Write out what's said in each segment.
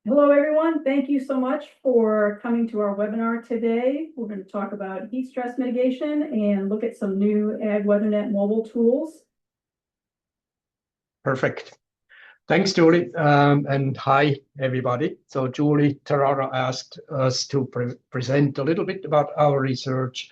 Hello, everyone. Thank you so much for coming to our webinar today. We're going to talk about heat stress mitigation and look at some new AgWeatherNet mobile tools. Perfect. Thanks, Julie. And hi, everybody. So Julie Terrara asked us to present a little bit about our research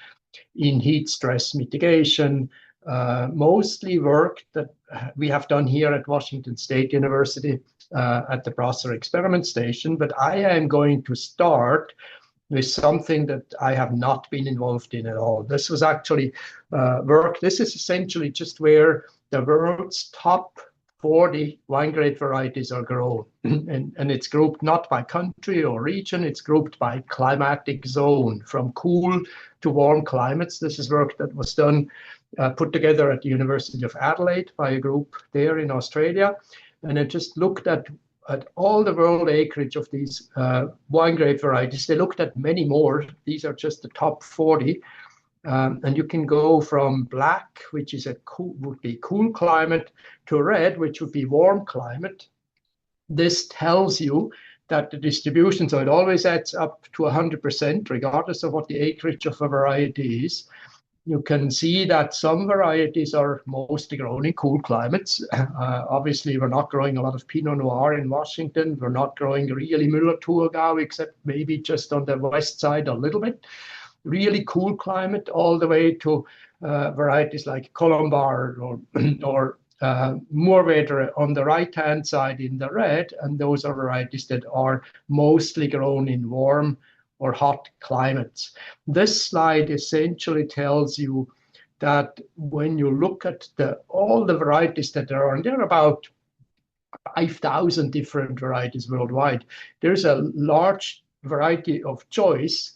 in heat stress mitigation, mostly work that we have done here at Washington State University at the Brasser Experiment Station. But I am going to start with something that I have not been involved in at all. This was actually work. This is essentially just where the world's top 40 wine grape varieties are grown. and it's grouped not by country or region, it's grouped by climatic zone, from cool to warm climates. This is work that was done, put together at the University of Adelaide by a group there in Australia. And it just looked at all the world acreage of these wine grape varieties. They looked at many more. These are just the top 40. And you can go from black, which is would be cool climate, to red, which would be warm climate. This tells you that the distribution, so it always adds up to 100%, regardless of what the acreage of a variety is. You can see that some varieties are mostly grown in cool climates. Obviously, we're not growing a lot of Pinot Noir in Washington. We're not growing really Müller-Thurgau, except maybe just on the west side a little bit. Really cool climate, all the way to varieties like Colombard or Moorwedder on the right-hand side in the red, and those are varieties that are mostly grown in warm or hot climates. This slide essentially tells you that when you look at all the varieties that there are, and there are about 5,000 different varieties worldwide, there's a large variety of choice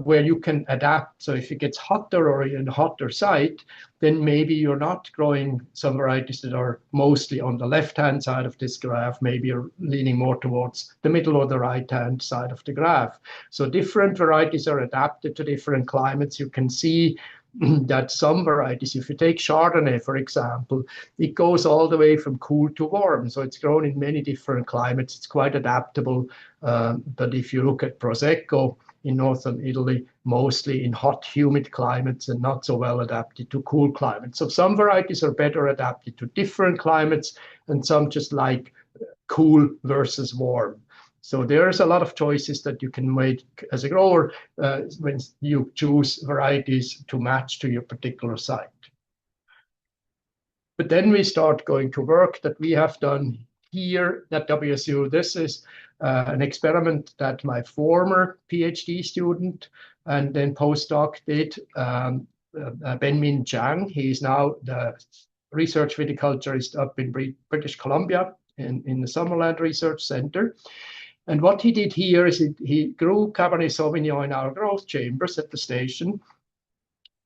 where you can adapt. So if it gets hotter or in a hotter site, then maybe you're not growing some varieties that are mostly on the left-hand side of this graph. Maybe you're leaning more towards the middle or the right-hand side of the graph. So different varieties are adapted to different climates. You can see that some varieties, if you take Chardonnay, for example, it goes all the way from cool to warm. So it's grown in many different climates. It's quite adaptable. But if you look at Prosecco, in northern Italy, mostly in hot, humid climates and not so well adapted to cool climates. So some varieties are better adapted to different climates, and some just like cool versus warm. So there's a lot of choices that you can make as a grower when you choose varieties to match to your particular site. But then we start going to work that we have done here at WSU. This is an experiment that my former PhD student and then postdoc did, Benmin Zhang. He is now the research viticulturist up in British Columbia in the Summerland Research Center. And what he did here is he grew Cabernet Sauvignon in our growth chambers at the station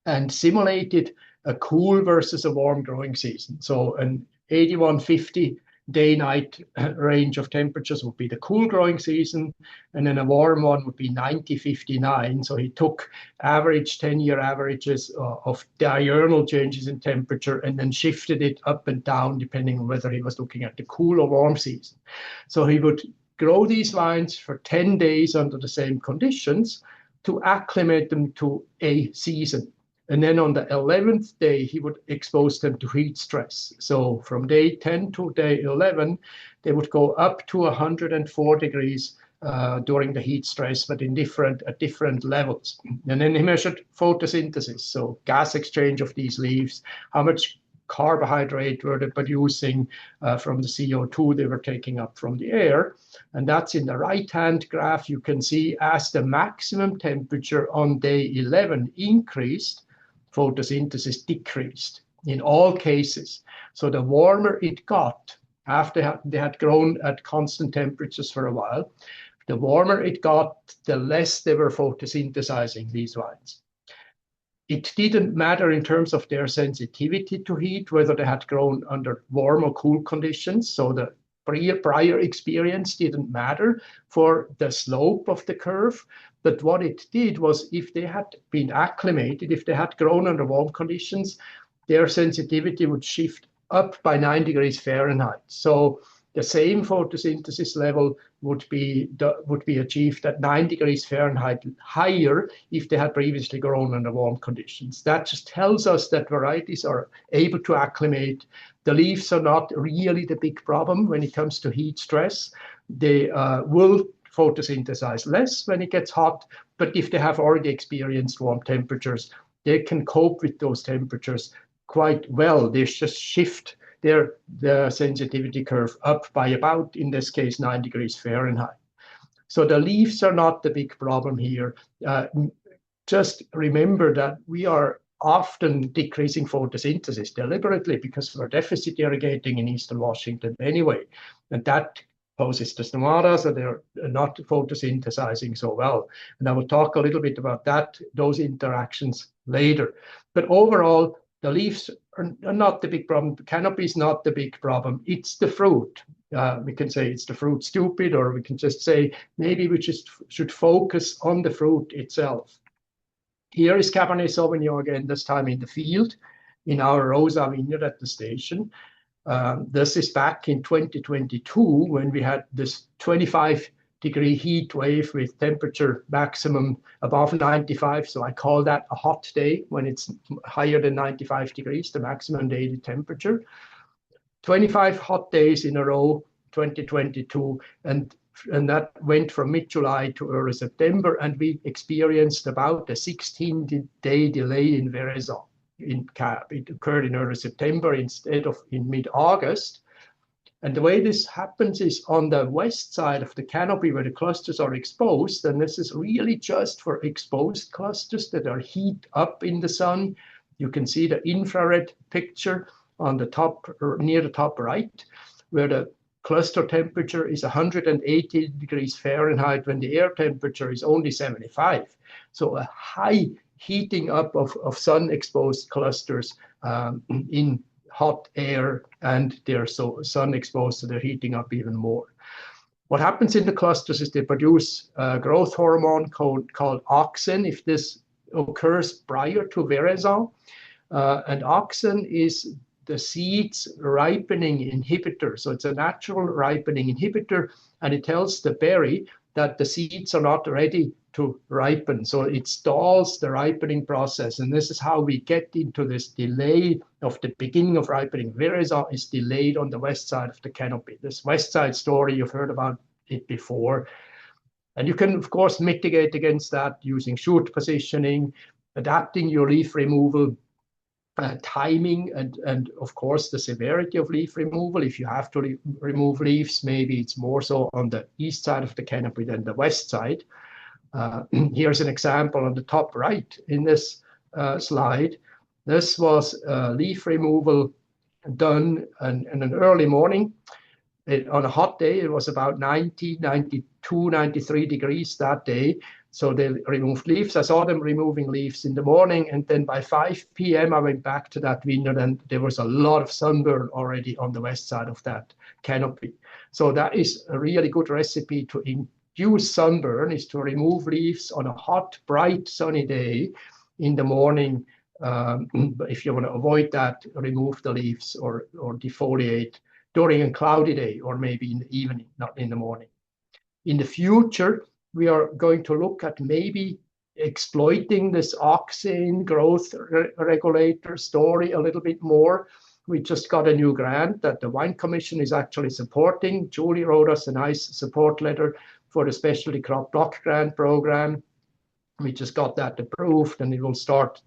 and simulated a cool versus a warm growing season. So an 8150 day-night range of temperatures would be the cool growing season, and then a warm one would be 9059. So he took average 10-year averages of diurnal changes in temperature and then shifted it up and down depending on whether he was looking at the cool or warm season. So he would grow these vines for 10 days under the same conditions to acclimate them to a season. And then on the 11th day, he would expose them to heat stress. So from day 10 to day 11, they would go up to 104 degrees during the heat stress, but at different levels. And then he measured photosynthesis, so gas exchange of these leaves, how much carbohydrate were they producing from the CO2 they were taking up from the air. And that's in the right-hand graph. You can see as the maximum temperature on day 11 increased, photosynthesis decreased in all cases. So the warmer it got after they had grown at constant temperatures for a while, the warmer it got, the less they were photosynthesizing these vines. It didn't matter in terms of their sensitivity to heat, whether they had grown under warm or cool conditions. So the prior experience didn't matter for the slope of the curve. But what it did was, if they had been acclimated, if they had grown under warm conditions, their sensitivity would shift up by 9 degrees Fahrenheit. So the same photosynthesis level would be achieved at 9 degrees Fahrenheit higher if they had previously grown under warm conditions. That just tells us that varieties are able to acclimate. The leaves are not really the big problem when it comes to heat stress. They will photosynthesize less when it gets hot, but if they have already experienced warm temperatures, they can cope with those temperatures quite well. They just shift the sensitivity curve up by about, in this case, 9 degrees Fahrenheit. So the leaves are not the big problem here. Just remember that we are often decreasing photosynthesis deliberately because we're deficit irrigating in Eastern Washington anyway. And that poses the stomata, so they're not photosynthesizing so well. And I will talk a little bit about those interactions later. But overall, the leaves are not the big problem. The canopy is not the big problem. It's the fruit. We can say it's the fruit stupid, or we can just say maybe we just should focus on the fruit itself. Here is Cabernet Sauvignon again, this time in the field, in our Rosa vineyard at the station. This is back in 2022 when we had this 25-degree heat wave with temperature maximum above 95. So I call that a hot day when it's higher than 95 degrees, the maximum daily temperature. 25 hot days in a row, 2022, and that went from mid-July to early September, and we experienced about a 16-day delay in veraison. It occurred in early September instead of in mid-August. And the way this happens is on the west side of the canopy where the clusters are exposed, and this is really just for exposed clusters that are heat up in the sun. You can see the infrared picture on the top, or near the top right, where the cluster temperature is 180 degrees Fahrenheit when the air temperature is only 75. So a high heating up of sun-exposed clusters in hot air, and they're so sun-exposed, so they're heating up even more. What happens in the clusters is they produce a growth hormone called auxin, if this occurs prior to veraison. And auxin is the seed's ripening inhibitor. So it's a natural ripening inhibitor, and it tells the berry that the seeds are not ready to ripen. So it stalls the ripening process. And this is how we get into this delay of the beginning of ripening. Veraison is delayed on the west side of the canopy. This west side story, you've heard about it before. And you can, of course, mitigate against that using shoot positioning, adapting your leaf removal, timing, and of course the severity of leaf removal. If you have to remove leaves, maybe it's more so on the east side of the canopy than the west side. Here's an example on the top right in this slide. This was leaf removal done in an early morning. On a hot day, it was about 90, 92, 93 degrees that day. So they removed leaves. I saw them removing leaves in the morning, and then by 5 p.m. I went back to that vineyard, and there was a lot of sunburn already on the west side of that canopy. So that is a really good recipe to induce sunburn, is to remove leaves on a hot, bright, sunny day in the morning. If you want to avoid that, remove the leaves or defoliate during a cloudy day, or maybe in the evening, not in the morning. In the future, we are going to look at maybe exploiting this auxin growth regulator story a little bit more. We just got a new grant that the Wine Commission is actually supporting. Julie wrote us a nice support letter for the Specialty Crop Block Grant program. We just got that approved, and it will start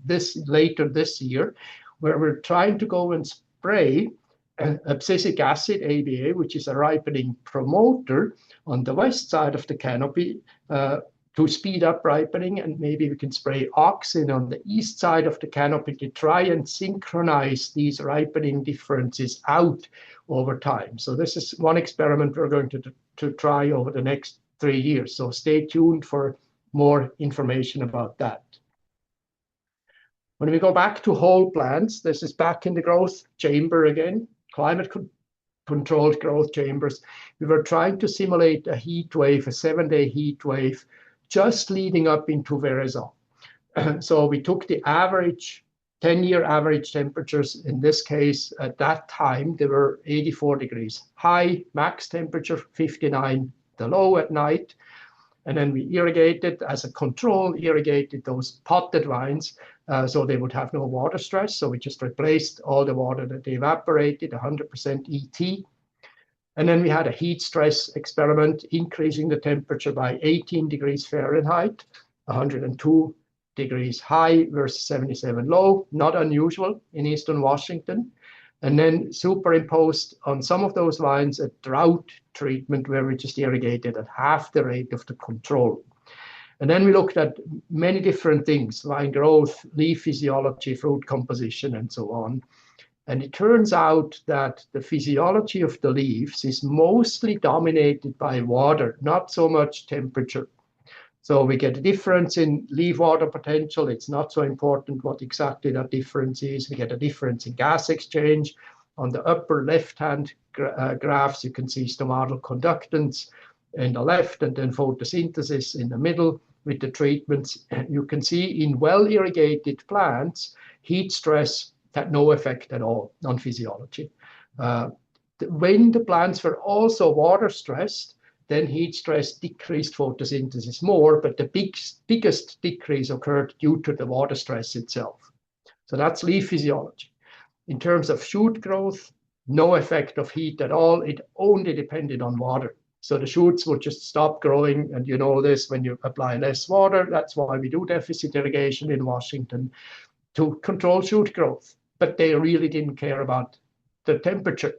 later this year, where we're trying to go and spray abscisic acid, ABA, which is a ripening promoter, on the west side of the canopy to speed up ripening, and maybe we can spray auxin on the east side of the canopy to try and synchronize these ripening differences out over time. So this is one experiment we're going to try over the next 3 years. So stay tuned for more information about that. When we go back to whole plants, this is back in the growth chamber again, climate-controlled growth chambers. We were trying to simulate a heat wave, a 7-day heat wave, just leading up into veraison. So we took the average 10-year average temperatures, in this case, at that time, they were 84 degrees. High, max temperature, 59, the low at night. And then we irrigated, as a control, irrigated those potted vines so they would have no water stress. So we just replaced all the water that they evaporated, 100% ET. And then we had a heat stress experiment, increasing the temperature by 18 degrees Fahrenheit, 102 degrees high versus 77 low, not unusual in Eastern Washington. And then superimposed on some of those vines a drought treatment where we just irrigated at half the rate of the control. And then we looked at many different things, vine growth, leaf physiology, fruit composition, and so on. And it turns out that the physiology of the leaves is mostly dominated by water, not so much temperature. So we get a difference in leaf water potential. It's not so important what exactly that difference is. We get a difference in gas exchange. On the upper left-hand graphs, you can see stomatal conductance in the left and then photosynthesis in the middle with the treatments. And you can see in well-irrigated plants, heat stress had no effect at all on physiology. When the plants were also water stressed, then heat stress decreased photosynthesis more, but the biggest decrease occurred due to the water stress itself. So that's leaf physiology. In terms of shoot growth, no effect of heat at all. It only depended on water. So the shoots would just stop growing, and you know this when you apply less water. That's why we do deficit irrigation in Washington, to control shoot growth. But they really didn't care about the temperature.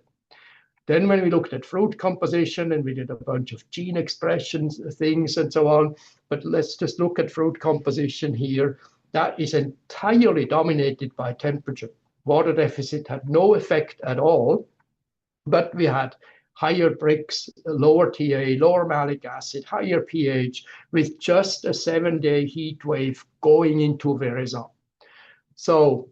Then when we looked at fruit composition, and we did a bunch of gene expressions, things and so on, but let's just look at fruit composition here. That is entirely dominated by temperature. Water deficit had no effect at all, but we had higher Brix, lower TA, lower malic acid, higher pH, with just a 7-day heat wave going into Verizon. So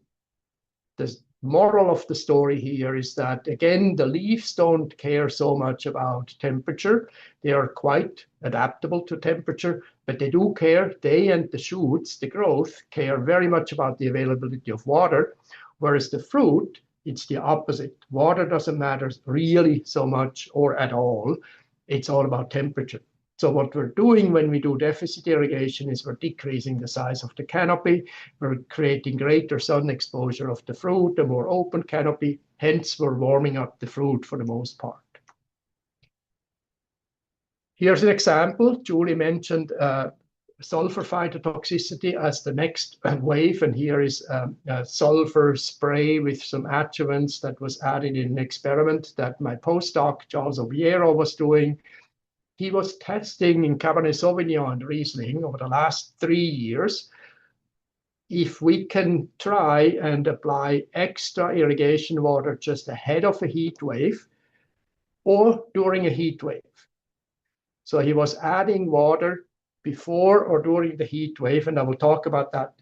the moral of the story here is that, again, the leaves don't care so much about temperature. They are quite adaptable to temperature, but they do care. They and the shoots, the growth, care very much about the availability of water, whereas the fruit, it's the opposite. Water doesn't matter really so much or at all. It's all about temperature. So what we're doing when we do deficit irrigation is we're decreasing the size of the canopy. We're creating greater sun exposure of the fruit, a more open canopy. Hence, we're warming up the fruit for the most part. Here's an example. Julie mentioned sulfur phytotoxicity as the next wave, and here is a sulfur spray with some adjuvants that was added in an experiment that my postdoc, Charles Obiero, was doing. He was testing in Cabernet Sauvignon and Riesling over the last 3 years if we can try and apply extra irrigation water just ahead of a heat wave or during a heat wave. So he was adding water before or during the heat wave, and I will talk about that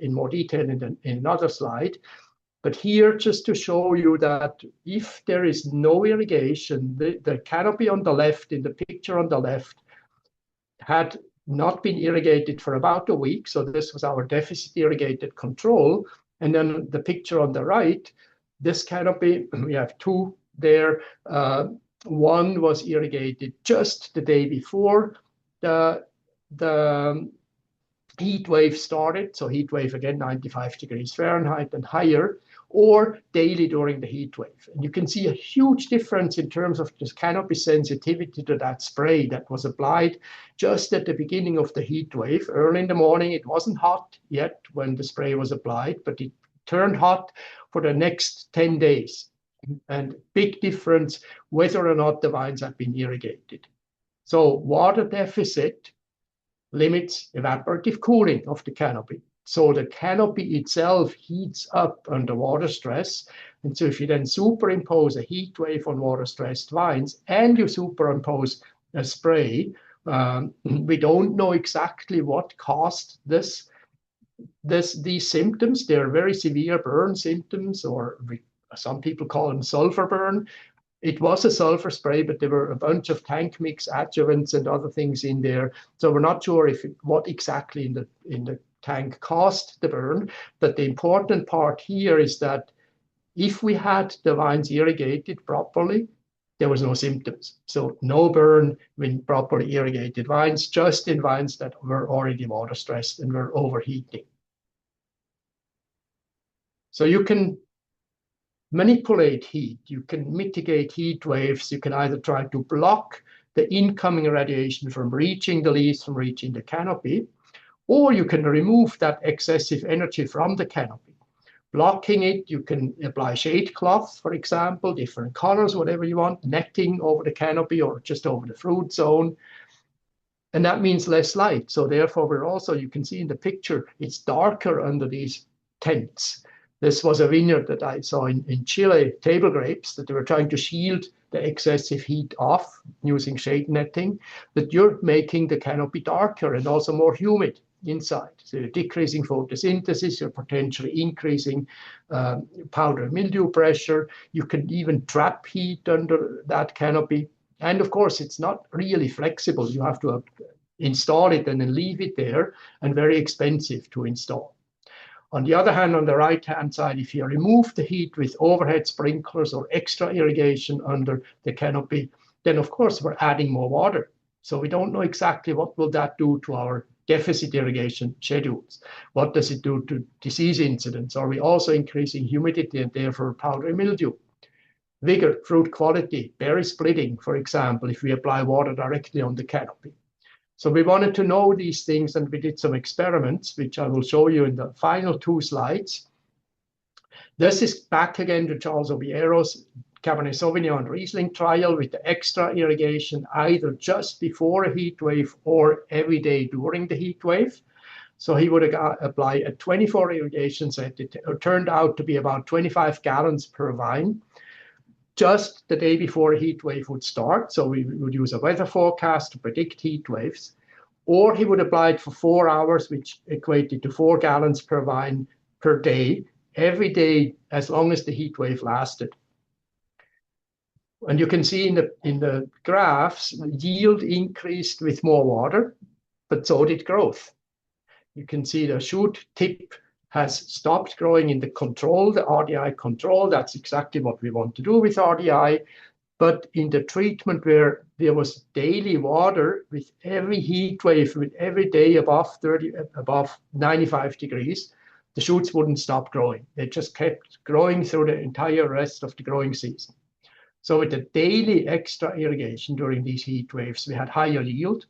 in more detail in another slide. But here, just to show you that if there is no irrigation, the canopy on the left, in the picture on the left, had not been irrigated for about a week. So this was our deficit irrigated control. And then the picture on the right, this canopy, we have two there. One was irrigated just the day before the heat wave started. So heat wave, again, 95 degrees Fahrenheit and higher, or daily during the heat wave. And you can see a huge difference in terms of this canopy sensitivity to that spray that was applied just at the beginning of the heat wave. Early in the morning, it wasn't hot yet when the spray was applied, but it turned hot for the next 10 days. And big difference whether or not the vines had been irrigated. So water deficit limits evaporative cooling of the canopy. So the canopy itself heats up under water stress. And so if you then superimpose a heat wave on water-stressed vines and you superimpose a spray, we don't know exactly what caused these symptoms. They're very severe burn symptoms, or some people call them sulfur burn. It was a sulfur spray, but there were a bunch of tank mix adjuvants and other things in there. So we're not sure what exactly in the tank caused the burn. But the important part here is that if we had the vines irrigated properly, there was no symptoms. So no burn when properly irrigated vines, just in vines that were already water stressed and were overheating. So you can manipulate heat, you can mitigate heat waves, you can either try to block the incoming radiation from reaching the leaves, from reaching the canopy, or you can remove that excessive energy from the canopy. Blocking it, you can apply shade cloth, for example, different colors, whatever you want, netting over the canopy or just over the fruit zone. And that means less light. So therefore, we're also, you can see in the picture, it's darker under these tents. This was a vineyard that I saw in Chile, table grapes, that they were trying to shield the excessive heat off using shade netting, that you're making the canopy darker and also more humid inside. So you're decreasing photosynthesis, you're potentially increasing powder mildew pressure. You can even trap heat under that canopy. And of course, it's not really flexible. You have to install it and then leave it there, and very expensive to install. On the other hand, on the right-hand side, if you remove the heat with overhead sprinklers or extra irrigation under the canopy, then of course we're adding more water. So we don't know exactly what will that do to our deficit irrigation schedules. What does it do to disease incidence? Are we also increasing humidity and therefore powdery mildew? Vigor, fruit quality, berry splitting, for example, if we apply water directly on the canopy. So we wanted to know these things, and we did some experiments, which I will show you in the final 2 slides. This is back again to Charles Oviero's Cabernet Sauvignon and Riesling trial with the extra irrigation, either just before a heat wave or every day during the heat wave. So he would apply a 24 irrigation set. It turned out to be about 25 gallons per vine, just the day before a heat wave would start. So we would use a weather forecast to predict heat waves, or he would apply it for 4 hours, which equated to 4 gallons per vine per day, every day, as long as the heat wave lasted. And you can see in the graphs, yield increased with more water, but so did growth. You can see the shoot tip has stopped growing in the control, the RDI control. That's exactly what we want to do with RDI. But in the treatment where there was daily water with every heat wave, with every day above 95 degrees, the shoots wouldn't stop growing. They just kept growing through the entire rest of the growing season. So with the daily extra irrigation during these heat waves, we had higher yield,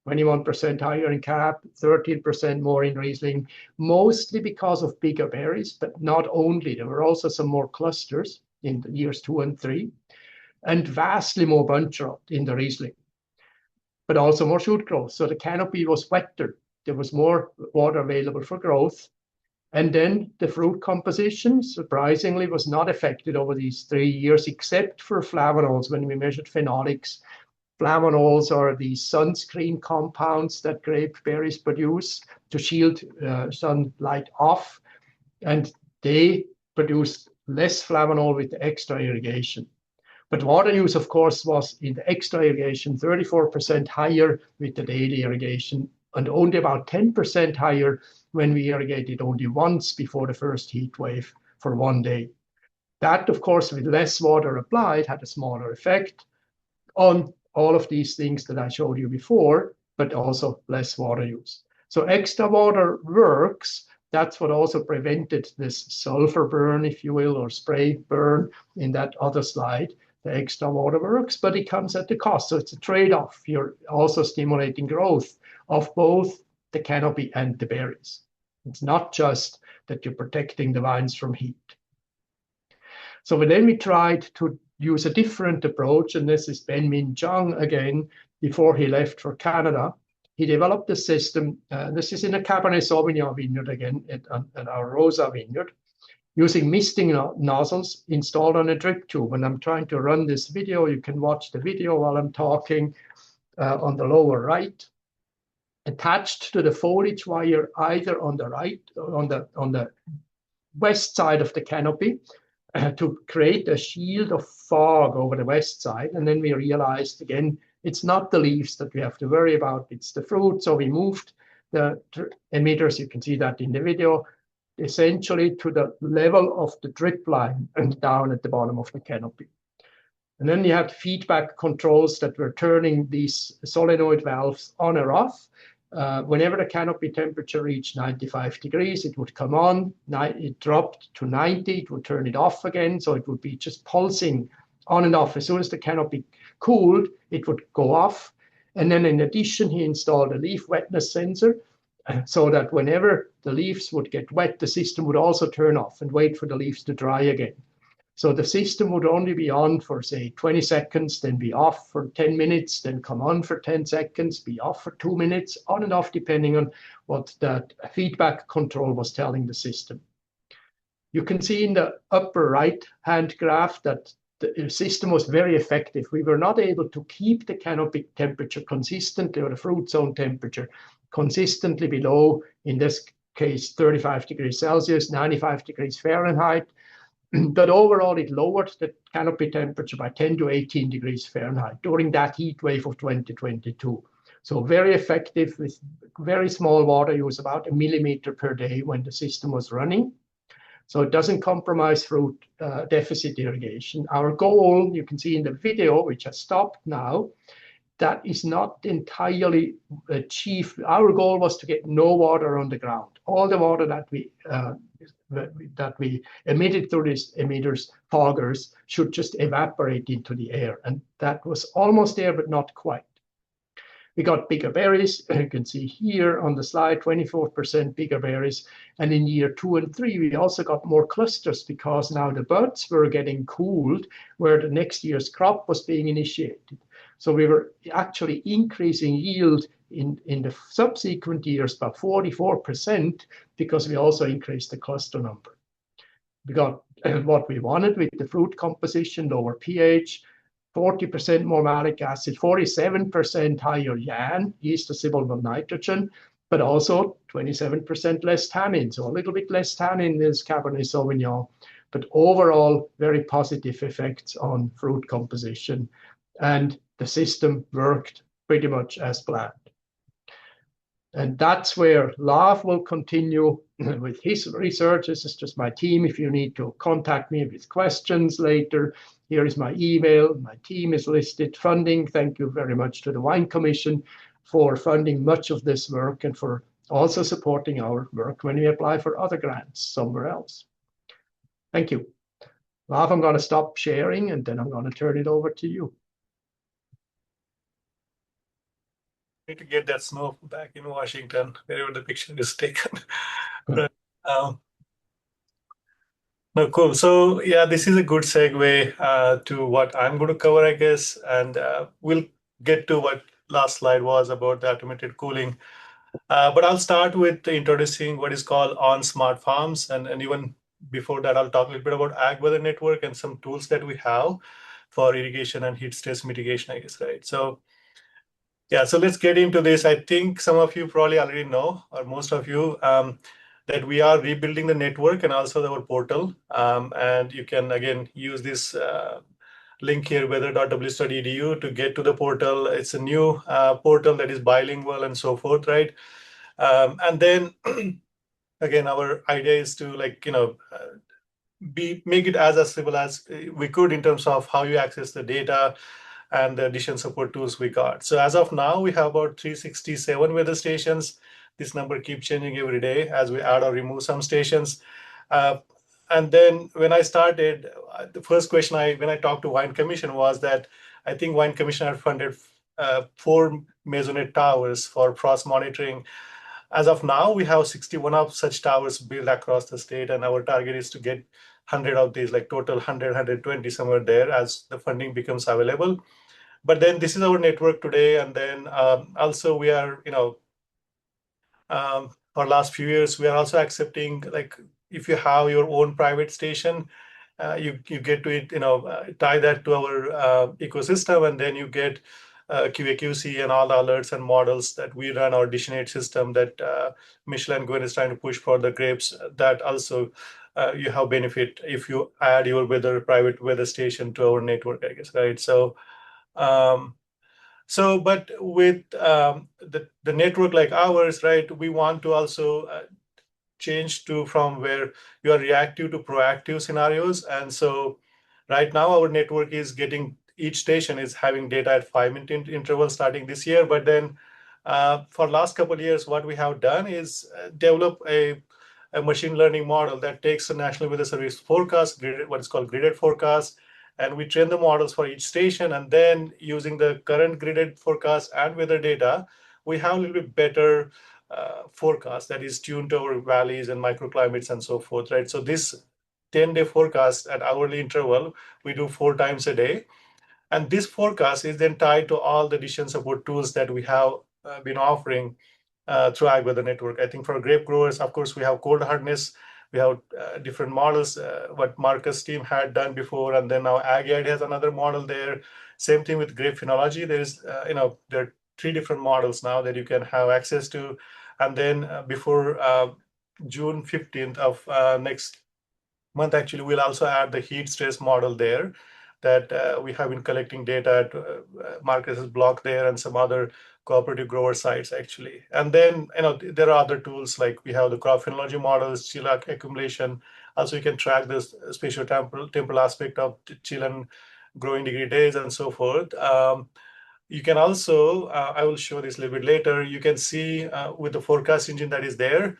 21% higher in Cab, 13% more in Riesling, mostly because of bigger berries, but not only. There were also some more clusters in the years 2 and 3, and vastly more bunch rot in the Riesling, but also more shoot growth. So the canopy was wetter. There was more water available for growth. And then the fruit composition, surprisingly, was not affected over these 3 years, except for flavanols when we measured phenolics. Flavanols are these sunscreen compounds that grape berries produce to shield sunlight off, and they produce less flavanol with the extra irrigation. But water use, of course, was in the extra irrigation 34% higher with the daily irrigation, and only about 10% higher when we irrigated only once before the first heat wave for 1 day. That, of course, with less water applied, had a smaller effect on all of these things that I showed you before, but also less water use. So extra water works. That's what also prevented this sulfur burn, if you will, or spray burn in that other slide. The extra water works, but it comes at the cost. So it's a trade-off. You're also stimulating growth of both the canopy and the berries. It's not just that you're protecting the vines from heat. So then we tried to use a different approach, and this is Ben Min Chung again, before he left for Canada. He developed a system, this is in a Cabernet Sauvignon vineyard again, at our Rosa vineyard, using misting nozzles installed on a drip tube. And I'm trying to run this video. You can watch the video while I'm talking on the lower right. Attached to the foliage wire, either on the right, on the west side of the canopy, to create a shield of fog over the west side. And then we realized, again, it's not the leaves that we have to worry about, it's the fruit. So we moved the emitters, you can see that in the video, essentially to the level of the drip line and down at the bottom of the canopy. And then you had feedback controls that were turning these solenoid valves on or off. Whenever the canopy temperature reached 95 degrees, it would come on. It dropped to 90, it would turn it off again. So it would be just pulsing on and off. As soon as the canopy cooled, it would go off. And then in addition, he installed a leaf wetness sensor so that whenever the leaves would get wet, the system would also turn off and wait for the leaves to dry again. So the system would only be on for, say, 20 seconds, then be off for 10 minutes, then come on for 10 seconds, be off for 2 minutes, on and off, depending on what that feedback control was telling the system. You can see in the upper right-hand graph that the system was very effective. We were not able to keep the canopy temperature consistently, or the fruit zone temperature consistently below, in this case, 35 degrees Celsius, 95 degrees Fahrenheit. But overall, it lowered the canopy temperature by 10 to 18 degrees Fahrenheit during that heat wave of 2022. So very effective with very small water use, about 1 millimeter per day when the system was running. So it doesn't compromise fruit deficit irrigation. Our goal, you can see in the video, which has stopped now, that is not entirely achieved. Our goal was to get no water on the ground. All the water that we emitted through these emitters, foggers, should just evaporate into the air. And that was almost there, but not quite. We got bigger berries. You can see here on the slide, 24% bigger berries. And in year 2 and 3, we also got more clusters because now the buds were getting cooled where the next year's crop was being initiated. So we were actually increasing yield in the subsequent years by 44% because we also increased the cluster number. We got what we wanted with the fruit composition, lower pH, 40% more malic acid, 47% higher YAN, yeast assimilated nitrogen, but also 27% less tannin. So a little bit less tannin in this Cabernet Sauvignon, but overall very positive effects on fruit composition. And the system worked pretty much as planned. And that's where Lav will continue with his research. This is just my team. If you need to contact me with questions later, here is my email. My team is listed. Funding, thank you very much to the Wine Commission for funding much of this work and for also supporting our work when we apply for other grants somewhere else. Thank you. Lav, I'm going to stop sharing and then I'm going to turn it over to you. Need to get that snow back in Washington, wherever the picture is taken. But, no, cool. So yeah, this is a good segue to what I'm going to cover, I guess, and we'll get to what last slide was about the automated cooling. But I'll start with introducing what is called on smart farms, and even before that, I'll talk a little bit about Ag Weather Network and some tools that we have for irrigation and heat stress mitigation, I guess, right? So yeah, so let's get into this. I think some of you probably already know, or most of you, that we are rebuilding the network and also our portal. And you can, again, use this link here, weather.wstudy.edu, to get to the portal. It's a new portal that is bilingual and so forth, right? And then, again, our idea is to, like, make it as accessible as we could in terms of how you access the data and the addition support tools we got. So as of now, we have about 367 weather stations. This number keeps changing every day as we add or remove some stations. And then when I started, the first question when I talked to Wine Commission was that I think Wine Commission had funded 4 Maisonette towers for frost monitoring. As of now, we have 61 of such towers built across the state, and our target is to get 100 of these, like total 100, 120 somewhere there as the funding becomes available. But then this is our network today. And then also we are, for last few years, we are also accepting, like, if you have your own private station, you get to it, tie that to our ecosystem, and then you get QA/QC and all the alerts and models that we run our Ditionate system that Michelin Gwen is trying to push for the grapes. That also you have benefit if you add your private weather station to our network, I guess, right? So So, but with the network like ours, right, we want to also change to from where you are reactive to proactive scenarios. And so right now our network is getting, each station is having data at 5-minute intervals starting this year. But then for last couple of years, what we have done is develop a machine learning model that takes the National Weather Service forecast, what is called gridded forecast, and we train the models for each station. And then using the current gridded forecast and weather data, we have a little bit better forecast that is tuned to our valleys and microclimates and so forth, right? So this 10-day forecast at hourly interval, we do 4 times a day. And this forecast is then tied to all the decision support tools that we have been offering through Ag Weather Network. I think for grape growers, of course, we have cold hardness. We have different models, what Marcus' team had done before, and then now AgAid has another model there. Same thing with grape phenology. There's, there are 3 different models now that you can have access to. And then before June 15th of next month, actually, we'll also add the heat stress model there that we have been collecting data at Marcus's block there and some other cooperative grower sites, actually. And then, there are other tools like we have the crop phenology models, chill accumulation. Also, you can track the spatial temporal aspect of chill and growing degree days and so forth. You can also, I will show this a little bit later, you can see with the forecast engine that is there,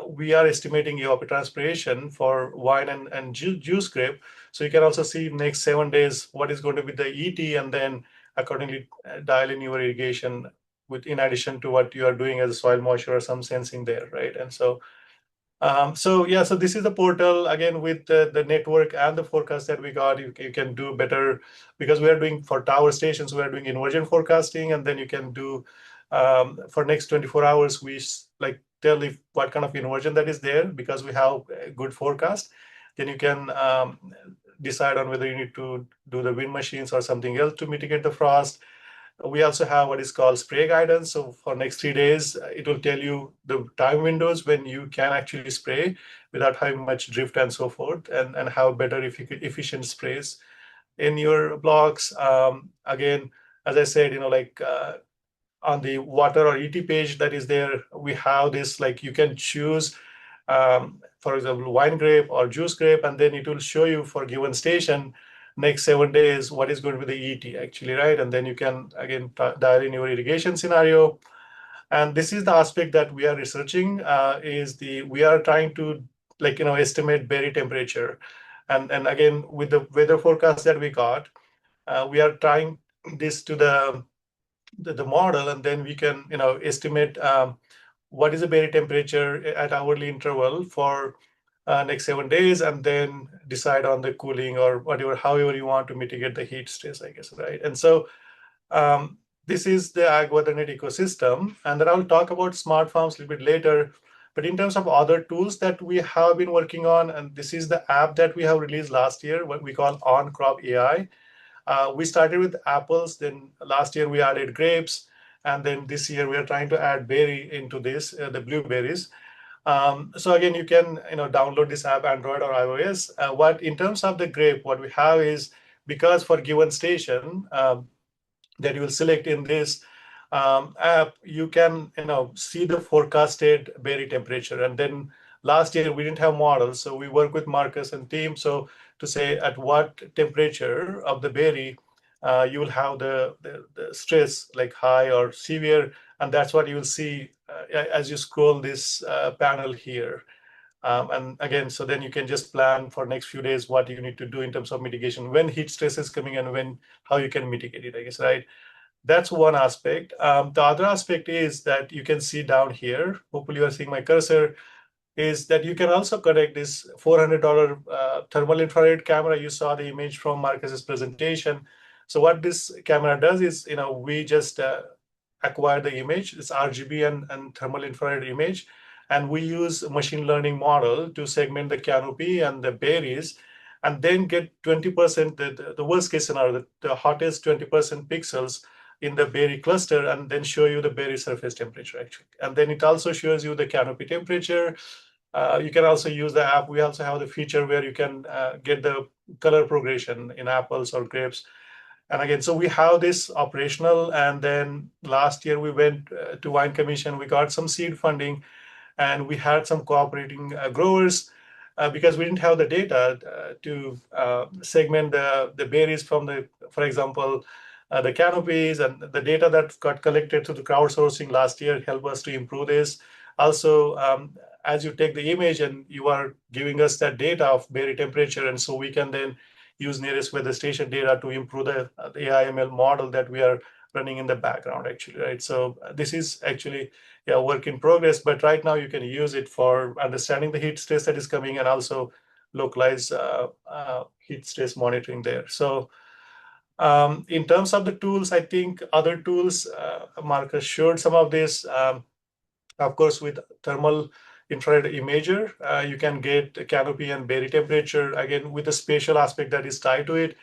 we are estimating evapotranspiration for wine and juice grape. So you can also see next 7 days what is going to be the ET, and then accordingly dial in your irrigation in addition to what you are doing as a soil moisture or some sensing there, right? And so so this is the portal again with the network and the forecast that we got. You can do better because we are doing for tower stations, we are doing inversion forecasting, and then you can do for next 24 hours, we like tell if what kind of inversion that is there because we have a good forecast. Then you can decide on whether you need to do the wind machines or something else to mitigate the frost. We also have what is called spray guidance. So for next 3 days, it will tell you the time windows when you can actually spray without having much drift and so forth, and have better efficient sprays in your blocks. Again, as I said, on the water or ET page that is there, we have this, like you can choose, for example, wine grape or juice grape, and then it will show you for given station next 7 days what is going to be the ET actually, right? And then you can again dial in your irrigation scenario. And this is the aspect that we are researching, we are trying to estimate berry temperature. And again, with the weather forecast that we got, we are trying this to the model, and then we can estimate what is the berry temperature at hourly interval for next 7 days, and then decide on the cooling or whatever, however you want to mitigate the heat stress, I guess, right? And so this is the Ag WeatherNet ecosystem, and then I'll talk about smart farms a little bit later. But in terms of other tools that we have been working on, and this is the app that we have released last year, what we call On Crop AI. We started with apples, then last year we added grapes, and then this year we are trying to add berry into this, the blueberries. So again, you can download this app, Android or iOS. What in terms of the grape, what we have is, because for given station that you will select in this app, you can see the forecasted berry temperature. And then last year we didn't have models, so we work with Marcus and team. So to say at what temperature of the berry you will have the stress like high or severe, and that's what you will see as you scroll this panel here. And again, so then you can just plan for next few days what you need to do in terms of mitigation when heat stress is coming and how you can mitigate it, I guess, right? That's one aspect. The other aspect is that you can see down here, hopefully you are seeing my cursor, is that you can also connect this $400 thermal infrared camera. You saw the image from Marcus's presentation. So what this camera does is, we just acquire the image, it's RGB and thermal infrared image, and we use a machine learning model to segment the canopy and the berries, and then get 20%, the worst case scenario, the hottest 20% pixels in the berry cluster, and then show you the berry surface temperature actually. And then it also shows you the canopy temperature. You can also use the app. We also have the feature where you can get the color progression in apples or grapes. again, so we have this operational, and then last year we went to Wine Commission, we got some seed funding, and we had some cooperating growers because we didn't have the data to segment the berries from the, for example, the canopies, and the data that got collected through the crowdsourcing last year helped us to improve this. Also, as you take the image and you are giving us that data of berry temperature, and so we can then use nearest weather station data to improve the AIML model that we are running in the background, actually, right? So this is actually work in progress, but right now you can use it for understanding the heat stress that is coming and also localize heat stress monitoring there. So in terms of the tools, I think other tools, Marcus showed some of this. Of course, with thermal infrared imager, you can get canopy and berry temperature, again, with a spatial aspect that is tied to it.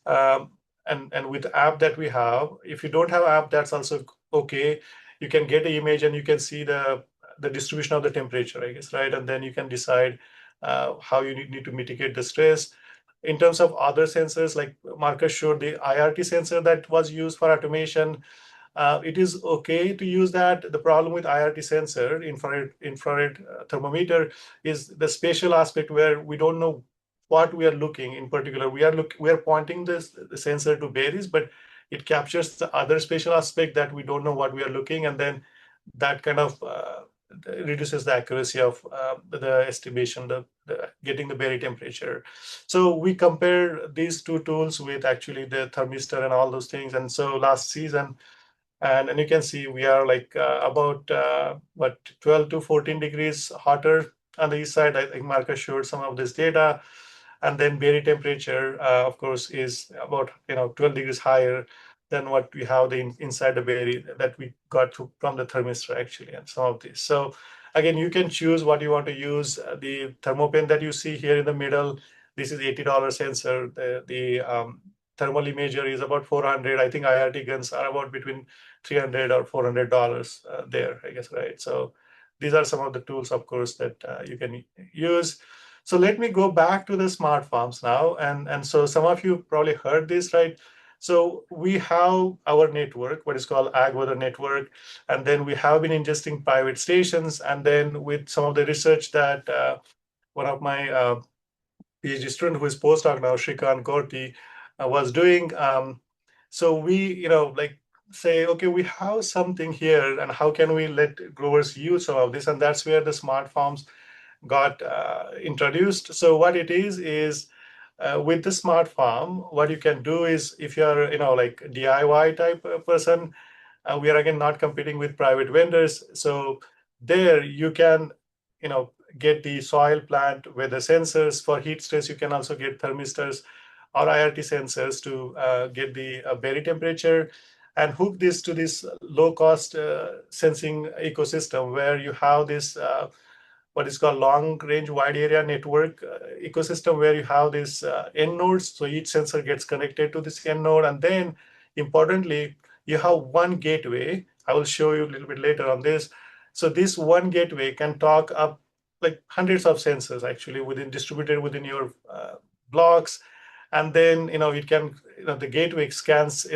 And with the app that we have, if you don't have app, that's also okay. You can get an image and you can see the distribution of the temperature, I guess, right? And then you can decide how you need to mitigate the stress. In terms of other sensors, like Marcus showed, the IRT sensor that was used for automation, it is okay to use that. The problem with IRT sensor, infrared thermometer, is the spatial aspect where we don't know what we are looking in particular. We are pointing the sensor to berries, but it captures the other spatial aspect that we don't know what we are looking, and then that kind of reduces the accuracy of the estimation, the getting the berry temperature. So we compare these two tools with actually the thermistor and all those things. And so last season, and you can see we are like about 12 to 14 degrees hotter on the east side. I think Marcus showed some of this data. And then berry temperature, of course, is about 12 degrees higher than what we have inside the berry that we got from the thermistor, actually, and some of this. So again, you can choose what you want to use. The thermopen that you see here in the middle, this is $80 sensor. The thermal imager is about 400. I think IRT guns are about between $300 or $400 there, I guess, right? So these are some of the tools, of course, that you can use. So let me go back to the smart farms now. And so some of you probably heard this, right? So we have our network, what is called Ag Weather Network, and then we have been ingesting private stations. And then with some of the research that one of my PhD student who is postdoc now, Shrikant Gorti, was doing. So we, like say, okay, we have something here, and how can we let growers use some of this? And that's where the smart farms got introduced. So what it is with the smart farm, what you can do is, if you're like DIY type person, we are again not competing with private vendors. So there you can get the soil plant with the sensors. For heat stress, you can also get thermistors or IRT sensors to get the berry temperature, and hook this to this low cost sensing ecosystem where you have this what is called long range wide area network ecosystem, where you have these end nodes. So each sensor gets connected to this end node. And then importantly, you have one gateway. I will show you a little bit later on this. So this one gateway can talk up like hundreds of sensors actually distributed within your blocks. And then, it can, the gateway scans,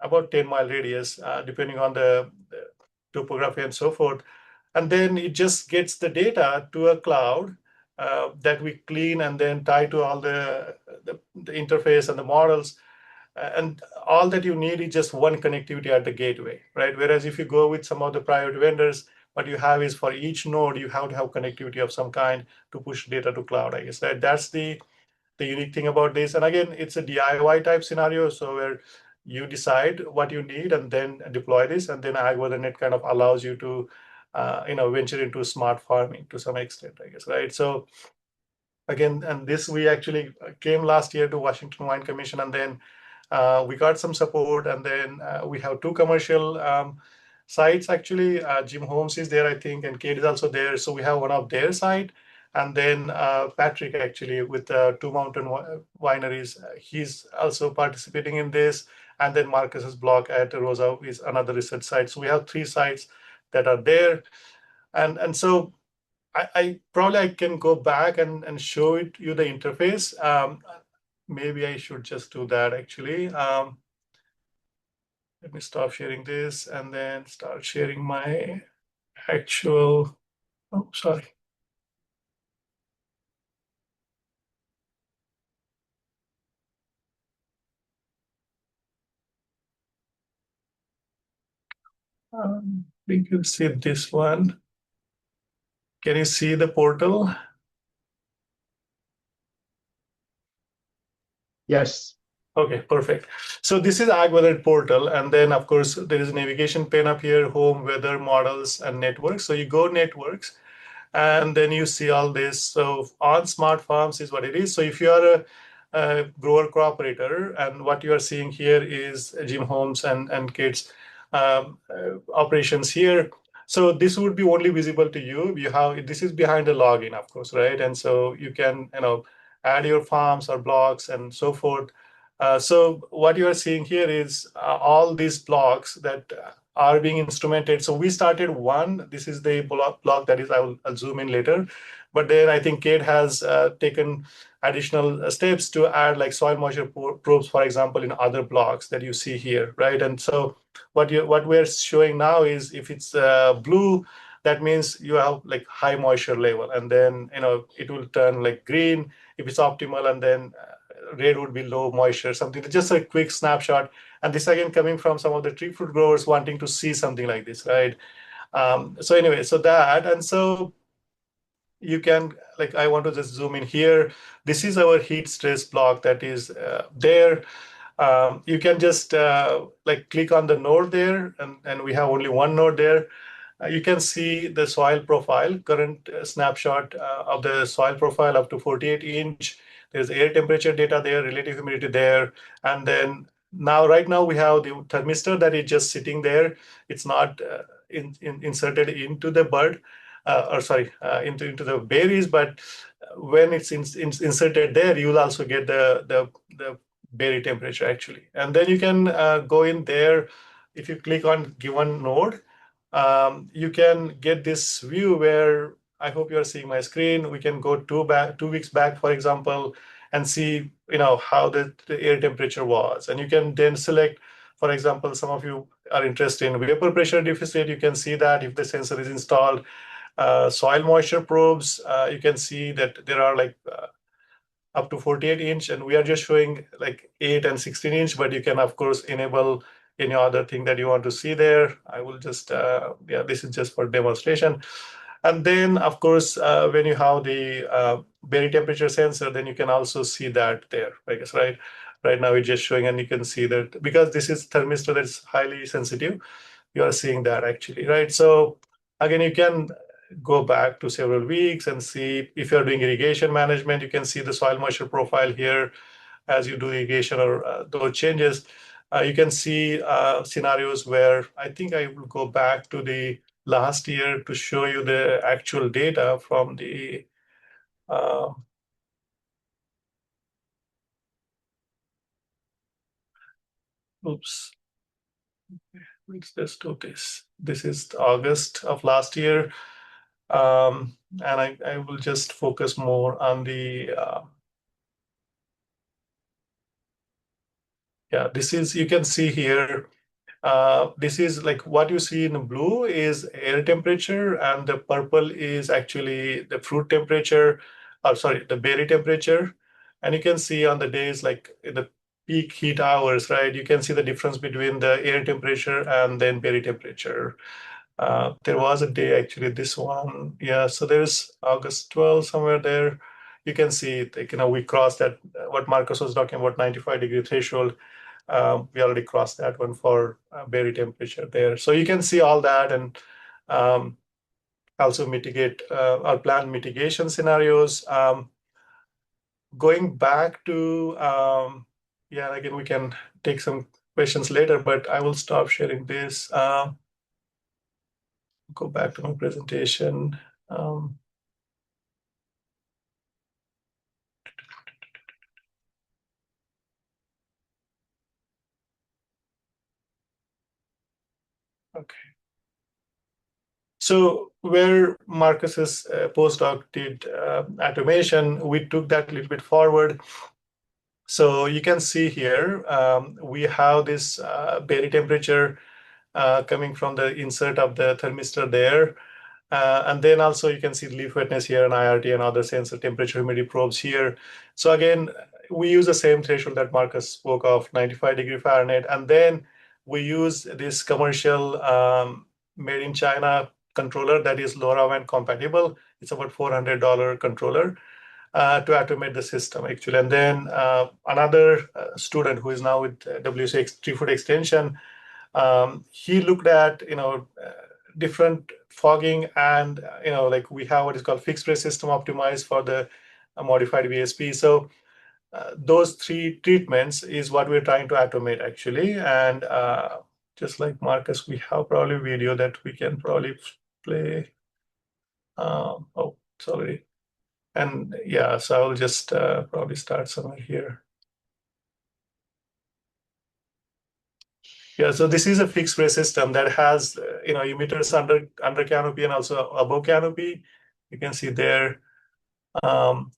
about 10-mile radius, depending on the topography and so forth. And then it just gets the data to a cloud that we clean and then tie to all the interface and the models. And all that you need is just one connectivity at the gateway, right? Whereas if you go with some of the private vendors, what you have is for each node, you have to have connectivity of some kind to push data to cloud, I guess. Right? That's the unique thing about this. And again, it's a DIY type scenario. So where you decide what you need and then deploy this, and then AgWeatherNet kind of allows you to venture into smart farming to some extent, I guess, right? So again, and this we actually came last year to Washington Wine Commission, and then we got some support, and then we have two commercial sites actually. Jim Holmes is there, I think, and Kate is also there. So we have one of their site, and then Patrick actually with Two Mountain Wineries, he's also participating in this. And then Marcus's blog at Rosa is another research site. So we have three sites that are there, and so I probably can go back and show you the interface. Maybe I should just do that actually. Let me stop sharing this and then start sharing my actual, oh, sorry. We can see this one. Can you see the portal? Yes. Okay, perfect. So this is Ag Weather portal, and then of course there is a navigation pane up here, home, weather, models, and networks. So you go networks, and then you see all this. So on smart farms is what it is. So if you are a grower cooperator, and what you are seeing here is Jim Holmes and Kate's operations here. So this would be only visible to you. You have this is behind the login, of course, right? And so you can add your farms or blocks and so forth. So what you are seeing here is all these blocks that are being instrumented. So we started one. This is the block that is, I'll zoom in later. But then I think Kate has taken additional steps to add like soil moisture probes, for example, in other blocks that you see here, right? And so what we're showing now is if it's blue, that means you have like high moisture level, and then it will turn like green if it's optimal, and then red would be low moisture, something. Just a quick snapshot. And this again coming from some of the tree fruit growers wanting to see something like this, right? So anyway, so that, and so you can, like, I want to just zoom in here. This is our heat stress block that is there. You can just like click on the node there, and we have only one node there. You can see the soil profile, current snapshot of the soil profile up to 48 inch. There's air temperature data there, relative humidity there. And then right now we have the thermistor that is just sitting there. It's not inserted into the bud, or sorry, into the berries, but when it's inserted there, you will also get the berry temperature actually. And then you can go in there. If you click on given node, you can get this view where, I hope you are seeing my screen. We can go 2 weeks back, for example, and see how the air temperature was. And you can then select, for example, some of you are interested in vapor pressure deficit. You can see that if the sensor is installed. Soil moisture probes, you can see that there are like up to 48 inch, and we are just showing like 8 and 16 inch, but you can of course enable any other thing that you want to see there. I will just, yeah, this is just for demonstration. And then of course, when you have the berry temperature sensor, then you can also see that there, I guess, right? Right now it's just showing, and you can see that because this is thermistor that's highly sensitive, you are seeing that actually, right? So again, you can go back to several weeks and see if you're doing irrigation management. You can see the soil moisture profile here as you do irrigation or those changes. You can see scenarios where I think I will go back to the last year to show you the actual data from the oops. Let's just do this. This is August of last year. And I will just focus more on the yeah, this is, you can see here, this is like what you see in blue is air temperature, and the purple is actually the fruit temperature, or sorry, the berry temperature. And you can see on the days like in the peak heat hours, right? You can see the difference between the air temperature and then berry temperature. There was a day actually, this one, yeah. So there's August 12th somewhere there. You can see, like, we crossed that, what Marcus was talking about, 95-degree threshold. We already crossed that one for berry temperature there. So you can see all that, and also mitigate or plan mitigation scenarios. Going back to, yeah, again, we can take some questions later, but I will stop sharing this. Go back to my presentation. Okay. So where Marcus's postdoc did automation, we took that a little bit forward. So you can see here, we have this berry temperature coming from the insert of the thermistor there. And then also you can see leaf wetness here and IRT and other sensor temperature humidity probes here. So again, we use the same threshold that Marcus spoke of, 95 degree Fahrenheit. And then we use this commercial made in China controller that is LoRaWAN compatible. It's about $400 controller to automate the system actually. And then another student who is now with WCX 3-foot extension, he looked at different fogging and like we have what is called fixed rate system optimized for the modified VSP. So those three treatments is what we're trying to automate actually. And just like Marcus, we have probably video that we can probably play. Oh, sorry. And yeah, so I'll just probably start somewhere here. Yeah, so this is a fixed rate system that has emitters under canopy and also above canopy. You can see there.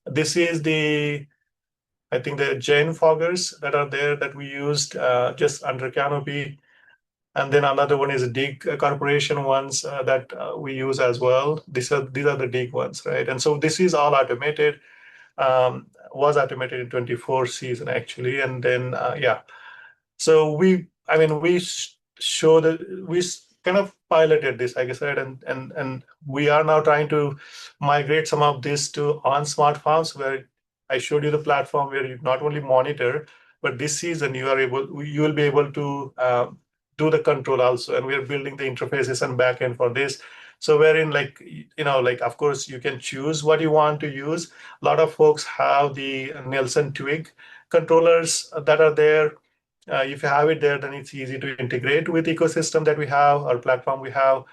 This is I think the Jane foggers that are there that we used just under canopy. And then another one is DIG corporation ones that we use as well. These are the DIG ones, right? And so this is all automated. Was automated in 24 season actually, and then yeah. So we show that we kind of piloted this, like I said, and we are now trying to migrate some of this to on smart farms where I showed you the platform where you not only monitor, but this season you will be able to do the control also, and we are building the interfaces and backend for this. So wherein like of course you can choose what you want to use. A lot of folks have the Nelson Twig controllers that are there. If you have it there, then it's easy to integrate with ecosystem that we have, or platform we have.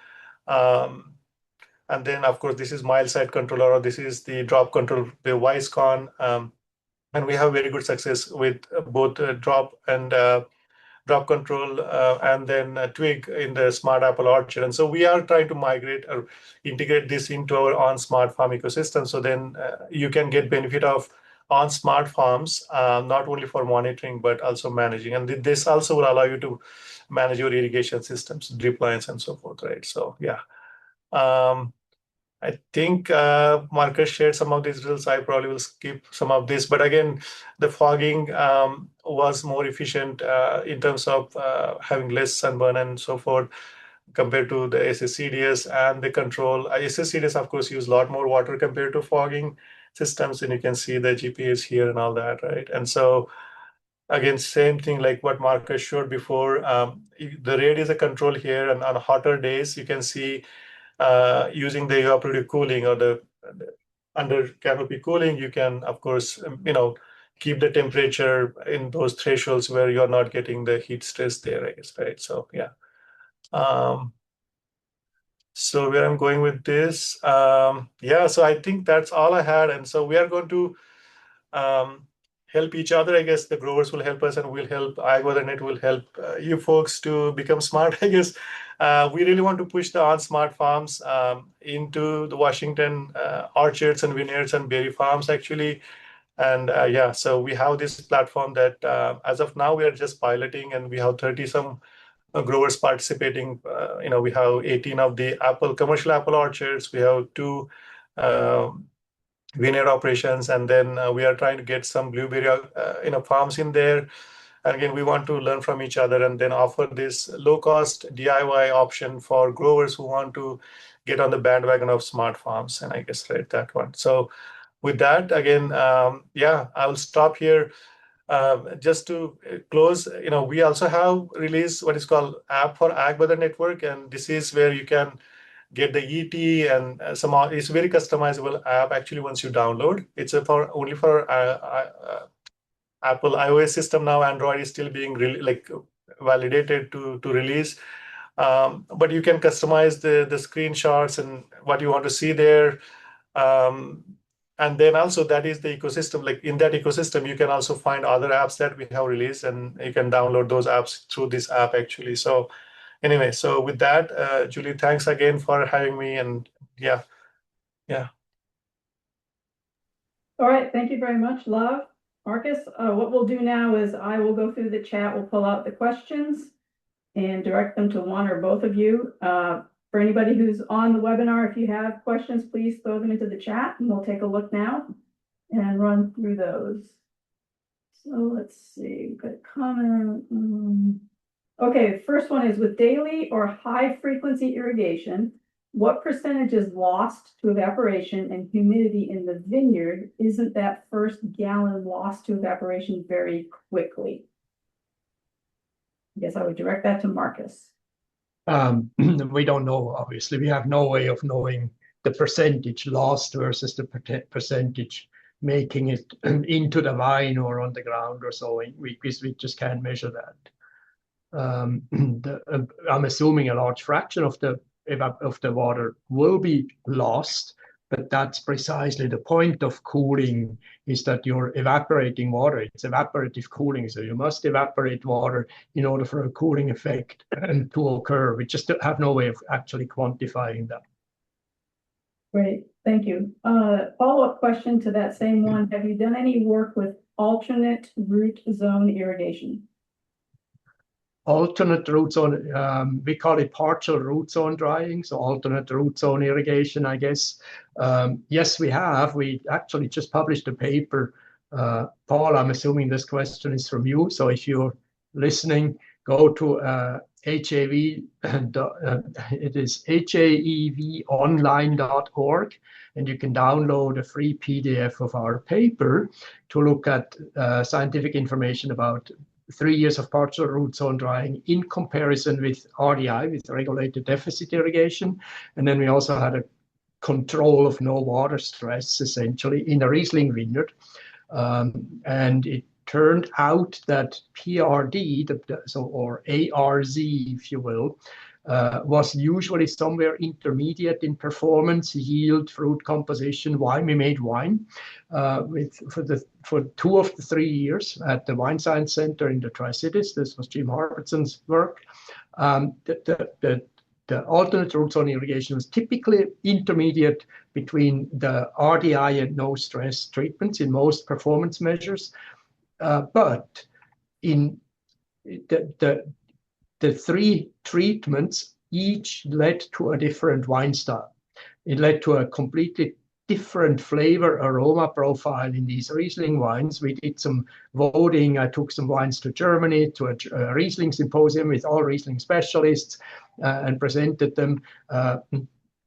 And then, of course, this is mild side controller, or this is the drop control, the WiseCon. And we have very good success with both drop and drop control and then Twig in the Smart Apple Orchard. And so we are trying to migrate or integrate this into our on smart farm ecosystem. So then you can get benefit of on smart farms, not only for monitoring, but also managing. And this also will allow you to manage your irrigation systems, drip lines, and so forth, right? So yeah. I think Marcus shared some of these results. I probably will skip some of this, but again, the fogging was more efficient in terms of having less sunburn and so forth compared to the SSCDS and the control. SSCDS, of course, use a lot more water compared to fogging systems, and you can see the GPS here and all that, right? And so again, same thing like what Marcus showed before. The rate is a control here, and on hotter days, you can see using the evaporative cooling or the under canopy cooling, you can, of course, keep the temperature in those thresholds where you're not getting the heat stress there, I guess, right? So yeah. So where I'm going with this, yeah, so I think that's all I had. And so we are going to help each other. I guess the growers will help us, and we'll help AgWeatherNet will help you folks to become smart. I guess we really want to push the on smart farms into the Washington orchards and vineyards and berry farms actually. And yeah, so we have this platform that as of now we are just piloting, and we have 30 some growers participating. We have 18 of the commercial apple orchards. We have 2 vineyard operations, and then we are trying to get some blueberry farms in there. And again, we want to learn from each other and then offer this low-cost DIY option for growers who want to get on the bandwagon of smart farms. And I guess right that one. So with that, again, yeah, I will stop here. Just to close, we also have released what is called app for AgWeather Network, and this is where you can get the ET and it's a very customizable app actually once you download. It's only for Apple iOS system now. Android is still being validated to release. But you can customize the screenshots and what you want to see there. And then also that is the ecosystem. Like in that ecosystem, you can also find other apps that we have released, and you can download those apps through this app actually. So anyway, so with that, Julie, thanks again for having me. And yeah. All right, thank you very much, Lav. Marcus. What we'll do now is I will go through the chat. We'll pull out the questions and direct them to one or both of you. For anybody who's on the webinar, if you have questions, please throw them into the chat and we'll take a look now and run through those. So let's see, we've got a comment. Okay, first one is with daily or high frequency irrigation, what percentage is lost to evaporation and humidity in the vineyard? Isn't that first gallon lost to evaporation very quickly? I guess I would direct that to Marcus. We don't know, obviously. We have no way of knowing the percentage lost versus the percentage making it into the vine or on the ground or so. We just can't measure that. I'm assuming a large fraction of the water will be lost, but that's precisely the point of cooling, is that you're evaporating water. It's evaporative cooling, so you must evaporate water in order for a cooling effect to occur. We just have no way of actually quantifying that. Great, thank you. Follow-up question to that same one. Have you done any work with alternate root zone irrigation? Alternate root zone, we call it partial root zone drying, so alternate root zone irrigation, I guess. Yes, we have. We actually just published a paper. Paul, I'm assuming this question is from you, so if you're listening, go to HAV, it is havonline.org, and you can download a free PDF of our paper to look at scientific information about 3 years of partial root zone drying in comparison with RDI, with regulated deficit irrigation. And then we also had a control of no water stress, essentially, in a Riesling vineyard. And it turned out that PRD, or ARZ, if you will, was usually somewhere intermediate in performance, yield, fruit composition, wine. We made wine for 2 of the 3 years at the Wine Science Center in the Tri-Cities. This was Jim Harbertson's work. The alternate root zone irrigation was typically intermediate between the RDI and no stress treatments in most performance measures. But in the 3 treatments each led to a different wine style. It led to a completely different flavor aroma profile in these Riesling wines. We did some voting. I took some wines to Germany to a Riesling symposium with all Riesling specialists and presented them.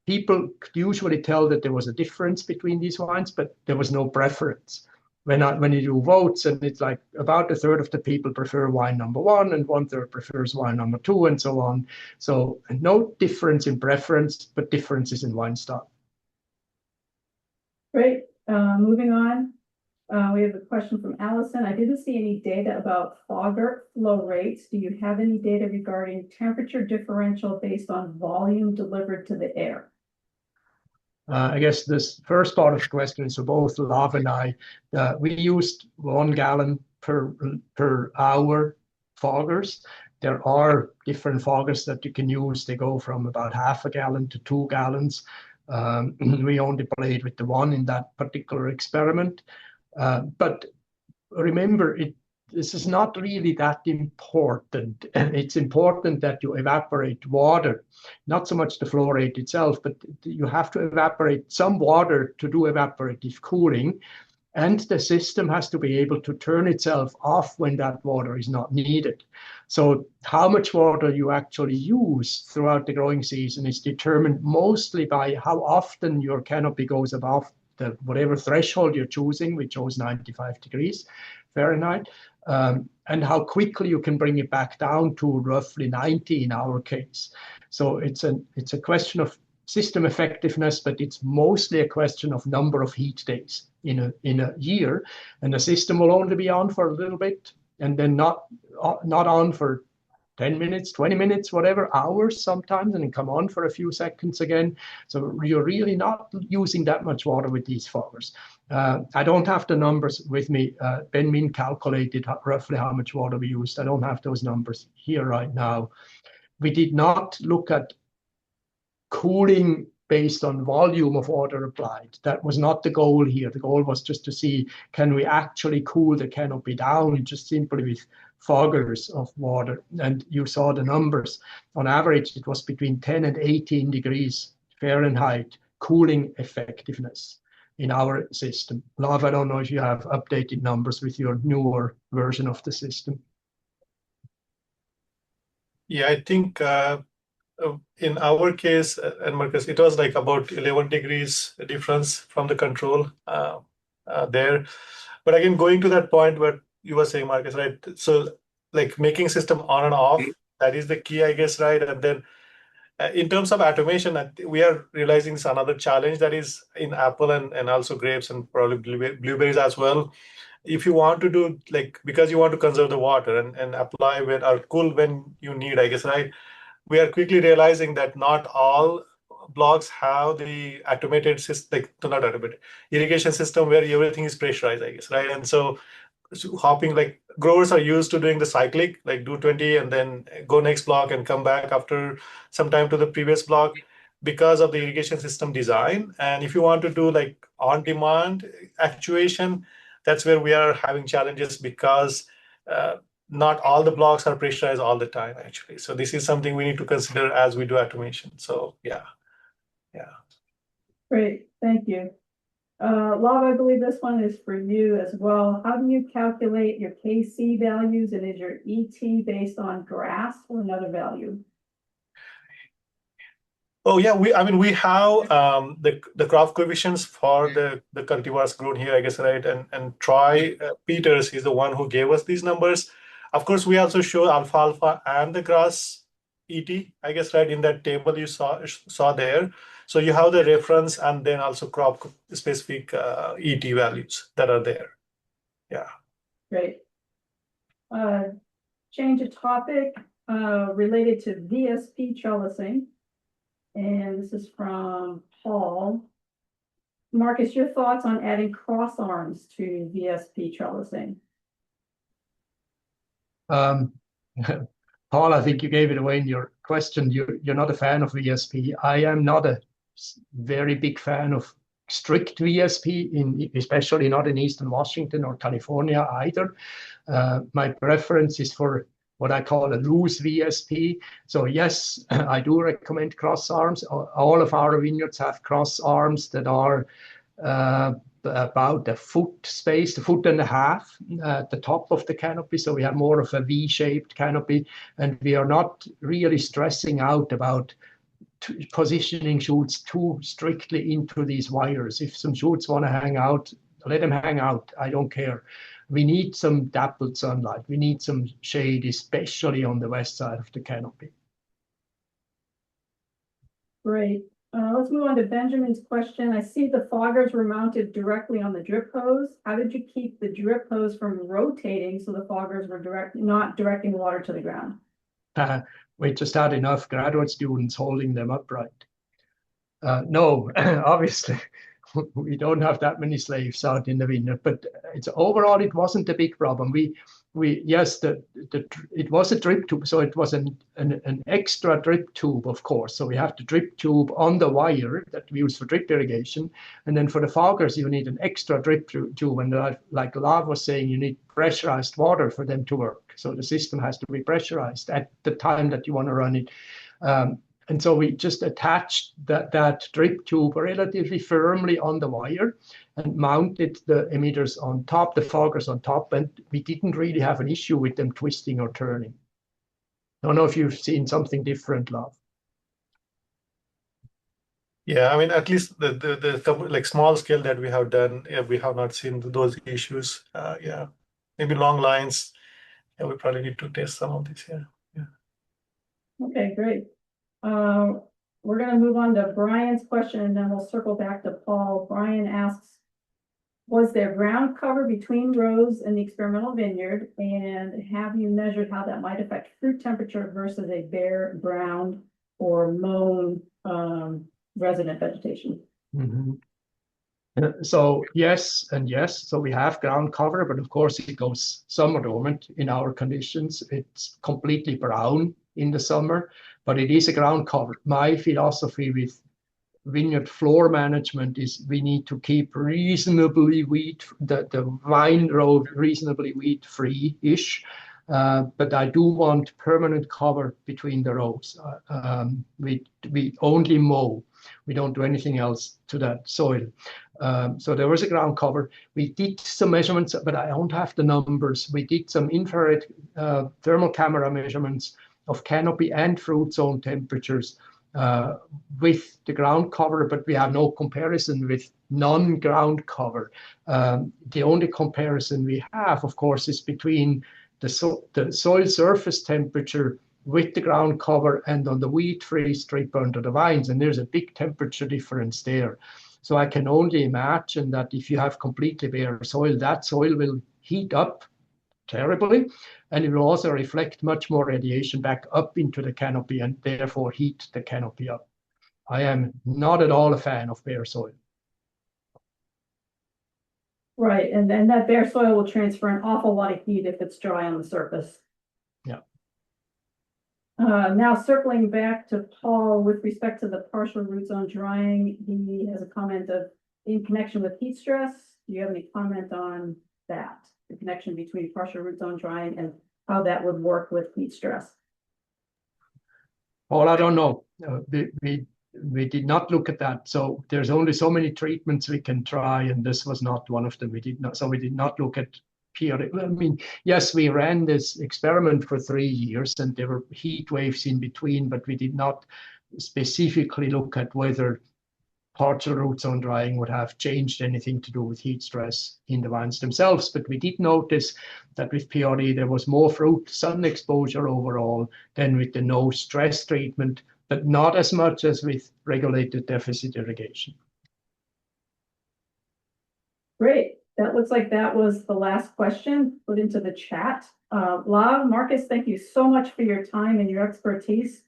People could usually tell that there was a difference between these wines, but there was no preference. When you do votes, and it's like about a third of the people prefer wine number 1 and 1/3 prefers wine number 2 and so on. So no difference in preference, but differences in wine style. Great. Moving on. We have a question from Allison. I didn't see any data about fogger flow rates. Do you have any data regarding temperature differential based on volume delivered to the air? I guess this first part of the question is for both Lav and I. We used 1 gallon per hour foggers. There are different foggers that you can use. They go from about half a gallon to 2 gallons. We only played with the 1 in that particular experiment. But remember, this is not really that important. It's important that you evaporate water, not so much the flow rate itself, but you have to evaporate some water to do evaporative cooling. And the system has to be able to turn itself off when that water is not needed. So how much water you actually use throughout the growing season is determined mostly by how often your canopy goes above the whatever threshold you're choosing. We chose 95 degrees Fahrenheit. And how quickly you can bring it back down to roughly 90 in our case. So it's a question of system effectiveness, but it's mostly a question of number of heat days in a year. And the system will only be on for a little bit, and then not on for 10 minutes, 20 minutes, whatever, hours sometimes, and then come on for a few seconds again. So you're really not using that much water with these foggers. I don't have the numbers with me. Ben Min calculated roughly how much water we used. I don't have those numbers here right now. We did not look at cooling based on volume of water applied. That was not the goal here. The goal was just to see, can we actually cool the canopy down just simply with foggers of water? And you saw the numbers. On average, it was between 10 and 18 degrees Fahrenheit cooling effectiveness in our system. Lav, I don't know if you have updated numbers with your newer version of the system. Yeah, I think in our case, and Marcus, it was like about 11 degrees difference from the control there. But again, going to that point where you were saying, Marcus, right? So like making system on and off, that is the key, I guess, right? And then in terms of automation, we are realizing it's another challenge that is in apple and also grapes and probably blueberries as well. If you want to do like, because you want to conserve the water and apply when or cool when you need, I guess, right? We are quickly realizing that not all blocks have the automated system, like not automated irrigation system where everything is pressurized, I guess, right? And so hopping, like growers are used to doing the cyclic, like do 20 and then go next block and come back after some time to the previous block because of the irrigation system design. And if you want to do like on demand actuation, that's where we are having challenges because not all the blocks are pressurized all the time, actually. So this is something we need to consider as we do automation. So yeah. Great, thank you. Lav, I believe this one is for you as well. How do you calculate your KC values, and is your ET based on grass or another value? Oh yeah, we have the crop coefficients for the cultivars grown here, I guess, right? And Troy Peters is the one who gave us these numbers. Of course, we also show alfalfa and the grass ET, I guess, right, in that table you saw there. So you have the reference and then also crop specific ET values that are there. Yeah. Great. Change of topic related to VSP trellising. And this is from Paul. Marcus, your thoughts on adding cross arms to VSP trellising? Paul, I think you gave it away in your question. You're not a fan of VSP. I am not a very big fan of strict VSP, especially not in Eastern Washington or California either. My preference is for what I call a loose VSP. So yes, I do recommend cross arms. All of our vineyards have cross arms that are about a foot and a half at the top of the canopy. So we have more of a V-shaped canopy, and we are not really stressing out about positioning shoots too strictly into these wires. If some shoots want to hang out, let them hang out. I don't care. We need some dappled sunlight. We need some shade, especially on the west side of the canopy. Great. Let's move on to Benjamin's question. I see the foggers were mounted directly on the drip hose. How did you keep the drip hose from rotating so the foggers were not directing water to the ground? We just had enough graduate students holding them upright. No, obviously, we don't have that many slaves out in the vineyard, but overall, it wasn't a big problem. Yes, it was a drip tube, so it was an extra drip tube, of course. So we have the drip tube on the wire that we use for drip irrigation, and then for the foggers, you need an extra drip tube. And like Lav was saying, you need pressurized water for them to work. So the system has to be pressurized at the time that you want to run it. And so we just attached that drip tube relatively firmly on the wire and mounted the emitters on top, the foggers on top, and we didn't really have an issue with them twisting or turning. I don't know if you've seen something different, Lav. Yeah, I mean, at least the like small scale that we have done, we have not seen those issues. Yeah, maybe long lines. Yeah, we probably need to test some of these. Yeah. Okay, great. We're going to move on to Brian's question, and then we'll circle back to Paul. Brian asks, was there ground cover between rows in the experimental vineyard, and have you measured how that might affect fruit temperature versus a bare ground or mown resident vegetation? Mm-hmm. So yes and yes. So we have ground cover, but of course it goes summer dormant in our conditions. It's completely brown in the summer, but it is a ground cover. My philosophy with vineyard floor management is we need to keep reasonably the vine row reasonably weed free-ish. But I do want permanent cover between the rows. We only mow. We don't do anything else to that soil. So there was a ground cover. We did some measurements, but I don't have the numbers. We did some infrared thermal camera measurements of canopy and fruit zone temperatures with the ground cover, but we have no comparison with non-ground cover. The only comparison we have, of course, is between the soil surface temperature with the ground cover and on the weed-free strip under the vines, and there's a big temperature difference there. So I can only imagine that if you have completely bare soil, that soil will heat up terribly, and it will also reflect much more radiation back up into the canopy and therefore heat the canopy up. I am not at all a fan of bare soil. Right, and then that bare soil will transfer an awful lot of heat if it's dry on the surface. Yeah. Now circling back to Paul with respect to the partial root zone drying, he has a comment of in connection with heat stress. Do you have any comment on that? The connection between partial root zone drying and how that would work with heat stress? Well, I don't know. We did not look at that. So there's only so many treatments we can try, and this was not one of them. We did not look at period. I mean, yes, we ran this experiment for 3 years, and there were heat waves in between, but we did not specifically look at whether partial root zone drying would have changed anything to do with heat stress in the vines themselves. But we did notice that with PRE, there was more fruit sun exposure overall than with the no stress treatment, but not as much as with regulated deficit irrigation. Great. That looks like that was the last question put into the chat. Lav, Marcus, thank you so much for your time and your expertise.